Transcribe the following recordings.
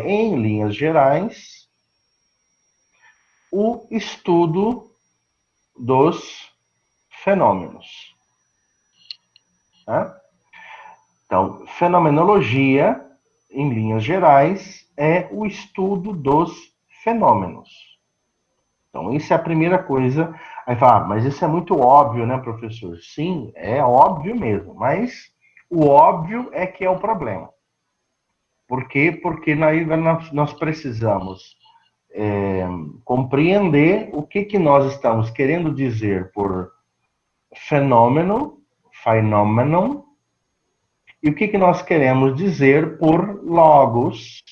em linhas gerais, o estudo dos fenômenos. Tá? Então, fenomenologia, em linhas gerais, é o estudo dos fenômenos. Então, isso é a primeira coisa. Aí fala, mas isso é muito óbvio, né, professor? Sim, é óbvio mesmo, mas o óbvio é que é o problema. Por quê? Porque nós precisamos compreender o que nós estamos querendo dizer por fenômeno, phenomenon, e o que nós queremos dizer por logos,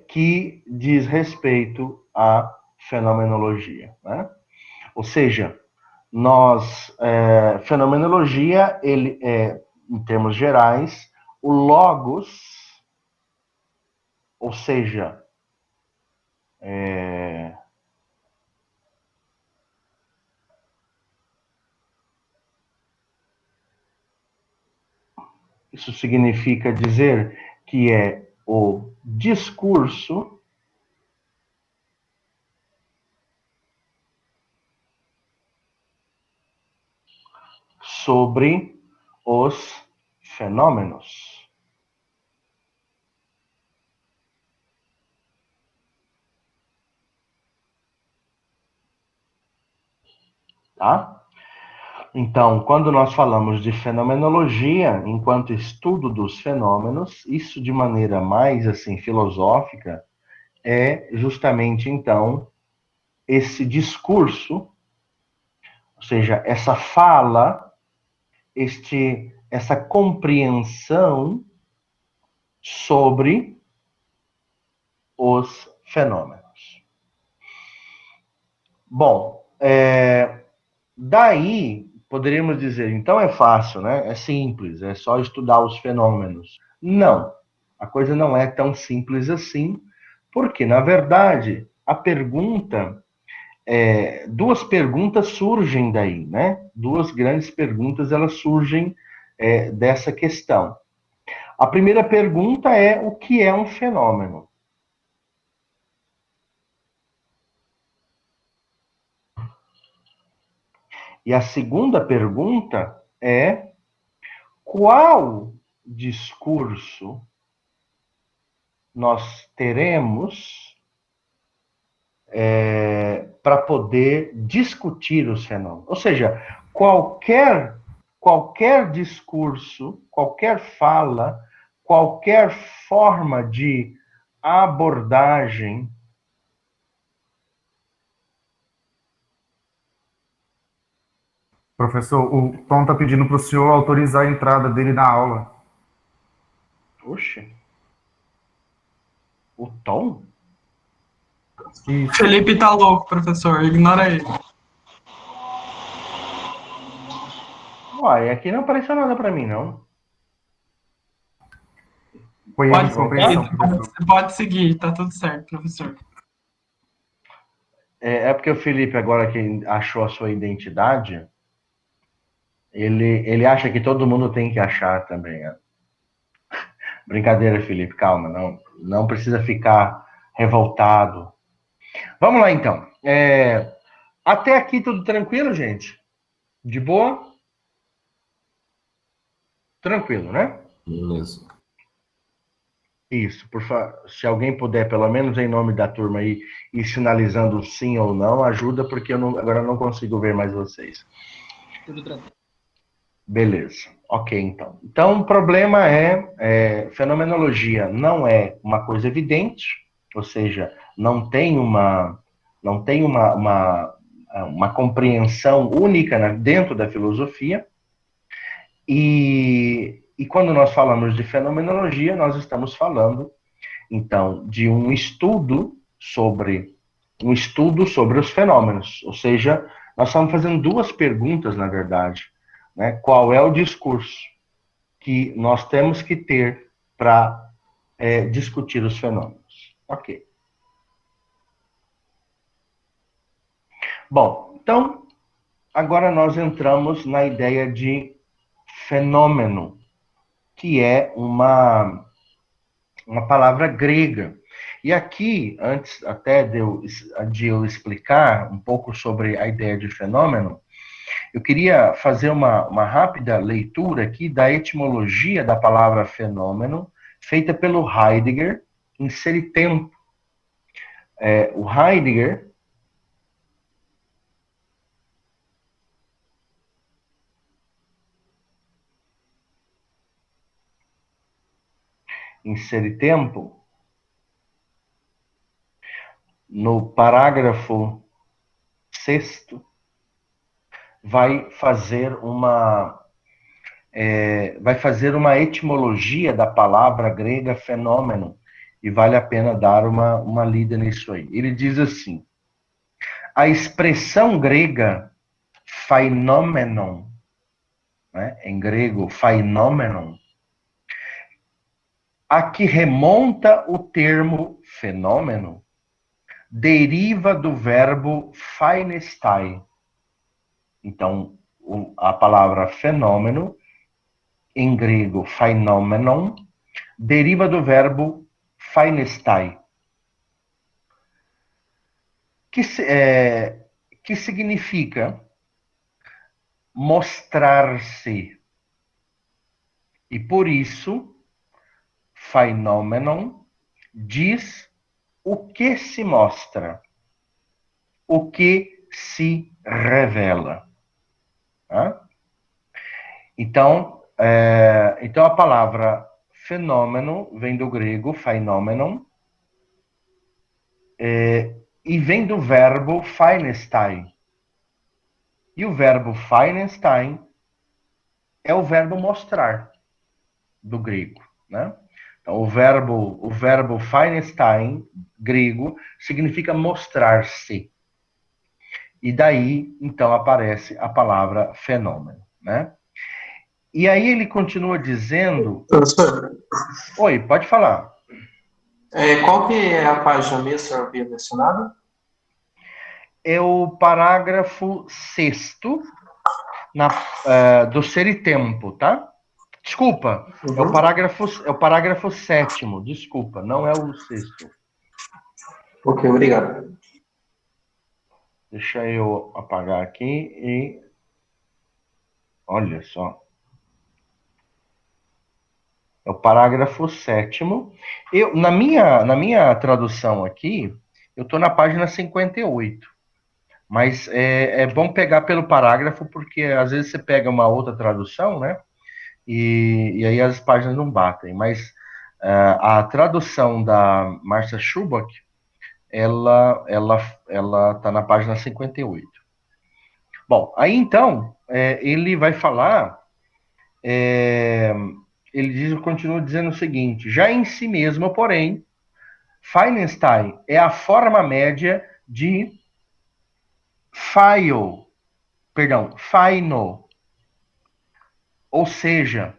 que diz respeito à fenomenologia. Né? Ou seja, fenomenologia, ele é, em termos gerais, o logos, ou seja, isso significa dizer que é o discurso sobre os fenômenos. Tá? Então, quando nós falamos de fenomenologia, enquanto estudo dos fenômenos, isso de maneira mais assim filosófica é justamente então esse discurso, ou seja, essa fala, essa compreensão sobre os fenômenos. Bom, daí poderíamos dizer, então é fácil, né? É simples, é só estudar os fenômenos. Não, a coisa não é tão simples assim, porque na verdade a pergunta, duas perguntas surgem daí, né? Duas grandes perguntas elas surgem dessa questão. A primeira pergunta é o que é um fenômeno? E a segunda pergunta é qual discurso nós teremos para poder discutir os fenômenos. Ou seja, qualquer discurso, qualquer fala, qualquer forma de abordagem. Professor, o Tom está pedindo para o senhor autorizar a entrada dele na aula. Oxe, o Tom? Isso. Felipe tá louco, professor. Ignora ele. Uai, aqui não apareceu nada para mim, não. Foi erro Pode de seguir, compreensão, professor. pode seguir, tá tudo certo, professor. É porque o Felipe, agora que achou a sua identidade, ele acha que todo mundo tem que achar também. Né? Brincadeira, Felipe, calma, não precisa ficar revoltado. Vamos lá, então. Até aqui tudo tranquilo, gente? De boa? Tranquilo, né? Beleza. Isso, por favor. Se alguém puder, pelo menos em nome da turma aí, ir sinalizando sim ou não, ajuda, porque agora eu não consigo ver mais vocês. Tudo tranquilo. Beleza. Ok, então. Então, o problema fenomenologia não é uma coisa evidente, ou seja, não tem uma compreensão única dentro da filosofia. E quando nós falamos de fenomenologia, nós estamos falando, então, de um estudo sobre os fenômenos. Ou seja, nós estamos fazendo duas perguntas, na verdade. Né? Qual é o discurso que nós temos que ter para discutir os fenômenos? Ok. Bom, então, agora nós entramos na ideia de fenômeno, que é uma palavra grega. E aqui, antes até de eu explicar um pouco sobre a ideia de fenômeno, eu queria fazer uma rápida leitura aqui da etimologia da palavra fenômeno, feita pelo Heidegger, em Seritempo. O Heidegger, em Seritempo, no parágrafo 6º, vai fazer uma etimologia da palavra grega fenômeno, e vale a pena dar uma lida nisso aí. Ele diz assim: a expressão grega phainommenon, né, em grego phainommenon, a que remonta o termo fenômeno, deriva do verbo phainestai. Então, a palavra fenômeno, em grego phainommenon, deriva do verbo phainestai, que significa mostrar-se. E por isso, phainommenon diz o que se mostra, o que se revela. Tá? Então, a palavra fenômeno vem do grego phainommenon, e vem do verbo phainestai. E o verbo phainestai é o verbo mostrar, do grego, né? Então, o verbo phainestai, grego, significa mostrar-se. E daí, então, aparece a palavra fenômeno, né? E aí ele continua dizendo... Professor, Oi, pode falar. qual que é a página mesmo, que o senhor havia mencionado? É o parágrafo 6º do Seritempo, tá? Desculpa, é o parágrafo 7º, desculpa, não é o 6º. Ok, obrigado. Deixa eu apagar aqui e... Olha só. É o parágrafo 7º. Na minha tradução aqui, eu estou na página 58. Mas é bom pegar pelo parágrafo, porque às vezes você pega uma outra tradução, né? E aí as páginas não batem. Mas a tradução da Marcia Schubach, ela está na página 58. Bom, aí então, ele vai falar... continua dizendo o seguinte: já em si mesmo, porém, Feynstein é a forma média de faino. Ou seja,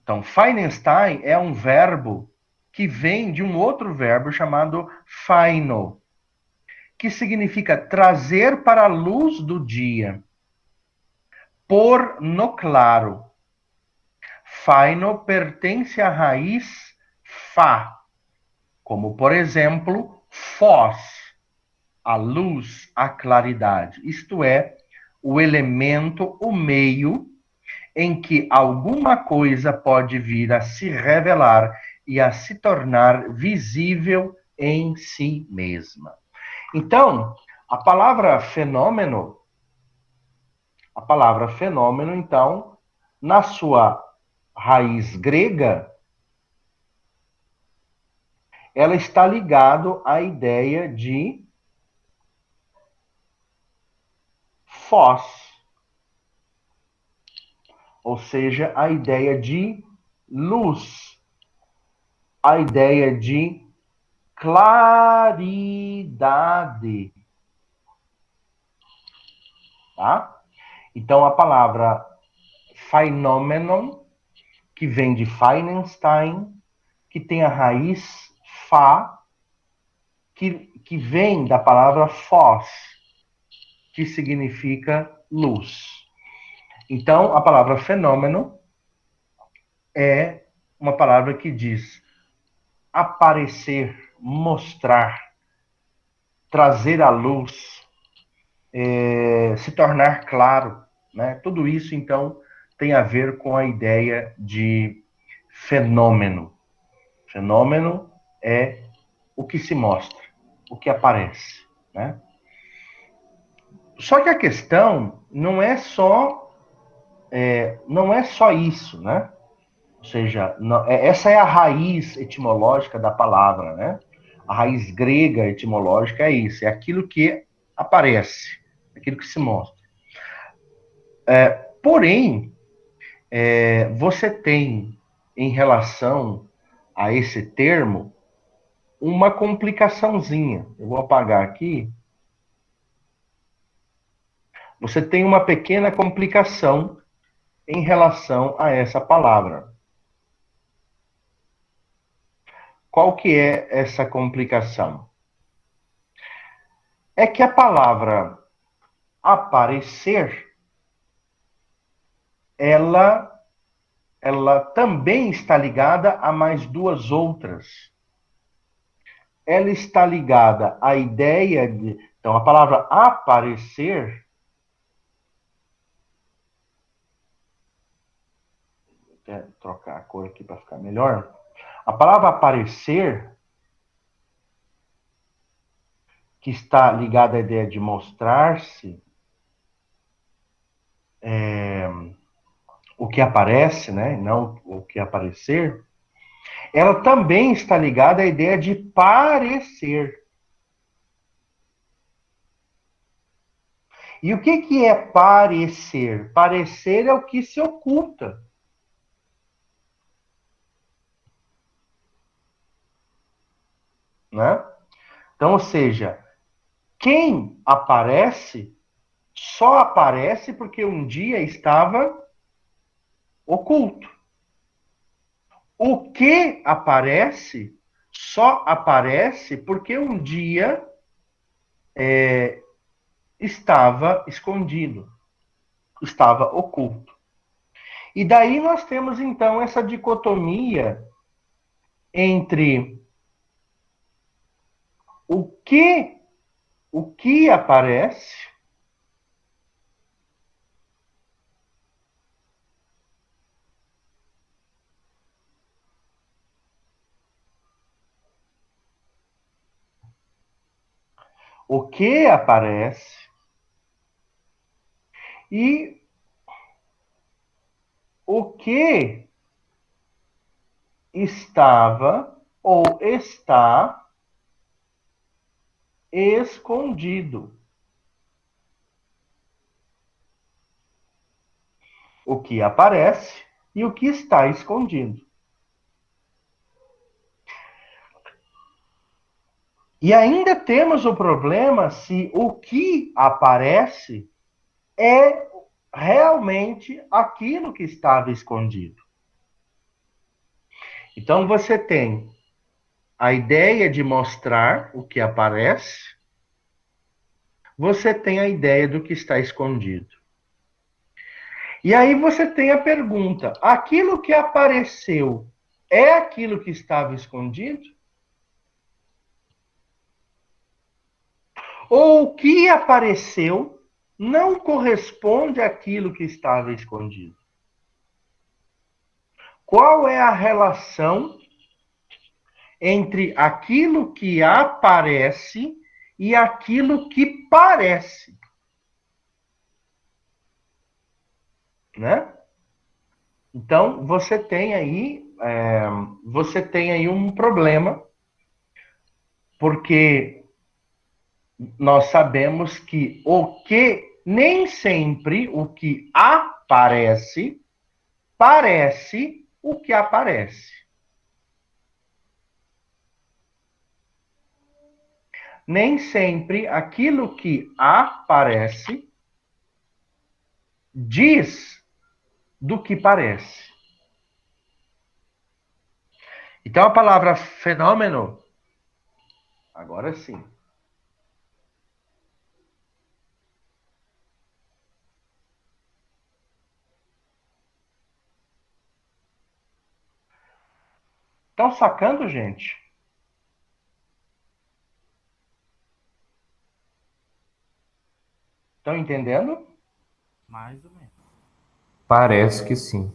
então, Feynstein é um verbo que vem de um outro verbo chamado faino, que significa trazer para a luz do dia, pôr no claro. Faino pertence à raiz fa, como, por exemplo, phos, a luz, a claridade. Isto é, o elemento, o meio em que alguma coisa pode vir a se revelar e a se tornar visível em si mesma. Então, a palavra fenômeno, então, na sua raiz grega, ela está ligado à ideia de phos, ou seja, a ideia de luz, a ideia de claridade. Tá? Então, a palavra phenomenon, que vem de Feynstein, que tem a raiz fa, que vem da palavra phos, que significa luz. Então, a palavra fenômeno é uma palavra que diz aparecer, mostrar, trazer à luz, se tornar claro, né? Tudo isso, então, tem a ver com a ideia de fenômeno. Fenômeno é o que se mostra, o que aparece, né? Só que a questão não é só isso, né? Ou seja, essa é a raiz etimológica da palavra, né? A raiz grega etimológica é isso, é aquilo que aparece, aquilo que se mostra. Porém, você tem, em relação a esse termo, uma complicaçãozinha. Eu vou apagar aqui. Você tem uma pequena complicação em relação a essa palavra. Qual que é essa complicação? É que a palavra aparecer, ela também está ligada a mais duas outras. Ela está ligada à ideia de... Então, a palavra aparecer... Vou até trocar a cor aqui para ficar melhor. A palavra aparecer, que está ligada à ideia de mostrar-se, o que aparece, né? Não o que aparecer, ela também está ligada à ideia de parecer. E o que é parecer? Parecer é o que se oculta. Né? Então, ou seja, quem aparece só aparece porque um dia estava oculto. O que aparece só aparece porque um dia estava escondido, estava oculto. E daí nós temos então essa dicotomia entre o que aparece e o que estava ou está escondido. O que aparece e o que está escondido. E ainda temos o problema se o que aparece é realmente aquilo que estava escondido. Então você tem a ideia de mostrar o que aparece, você tem a ideia do que está escondido. E aí você tem a pergunta: aquilo que apareceu é aquilo que estava escondido? Ou o que apareceu não corresponde àquilo que estava escondido? Qual é a relação entre aquilo que aparece e aquilo que parece? Né? Então, você tem aí um problema, porque nós sabemos que nem sempre o que aparece parece o que aparece. Nem sempre aquilo que aparece diz do que parece. Então a palavra fenômeno, agora sim. Estão sacando, gente? Estão entendendo? Mais ou menos. Parece que sim.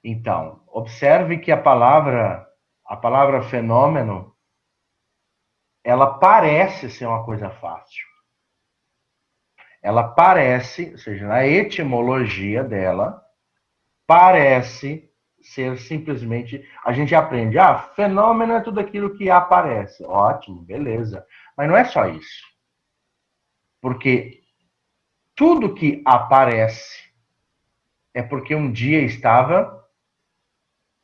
Então, observe que a palavra fenômeno, ela parece ser uma coisa fácil. Ela parece, ou seja, na etimologia dela, parece ser simplesmente... A gente aprende, fenômeno é tudo aquilo que aparece. Ótimo, beleza. Mas não é só isso. Porque tudo que aparece é porque um dia estava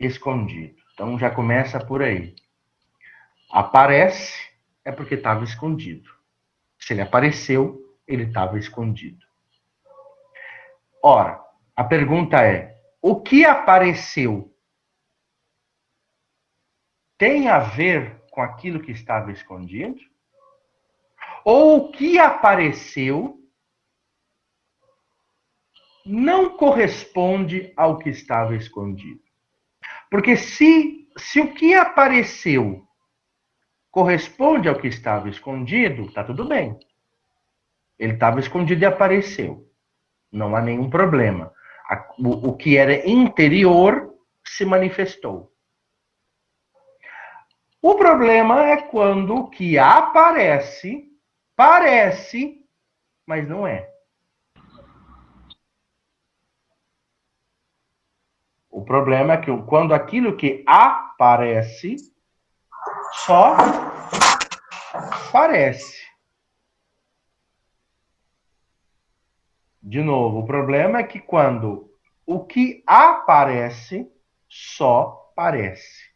escondido. Então já começa por aí. Aparece é porque estava escondido. Se ele apareceu, ele estava escondido. Ora, a pergunta é: o que apareceu tem a ver com aquilo que estava escondido? Ou o que apareceu não corresponde ao que estava escondido? Porque se o que apareceu corresponde ao que estava escondido, está tudo bem. Ele estava escondido e apareceu. Não há nenhum problema. O que era interior se manifestou. O problema é quando o que aparece, parece, mas não é. O problema é que quando aquilo que aparece só parece. De novo, o problema é que quando o que aparece só parece.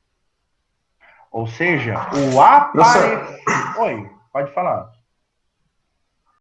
Ou seja, o aparecer... Oi, pode falar.